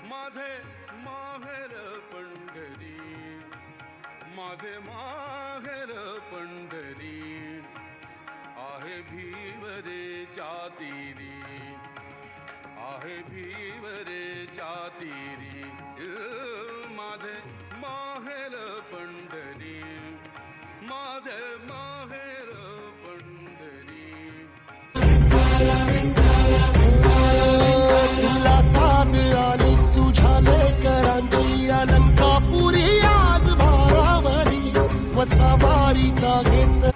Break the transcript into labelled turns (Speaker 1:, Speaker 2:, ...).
Speaker 1: माझे माहेर पंढरी, माझे माहेर पंढरी, आहे भीवरे तीरी, आहे भीवरे तीरी, माझे माहेर पंढरी, माझे माहेर पंढरी.
Speaker 2: तुला साथ आली तुझ्या लेकरांची अलंकापुरी आज भारावरी, वसावारीचा घेत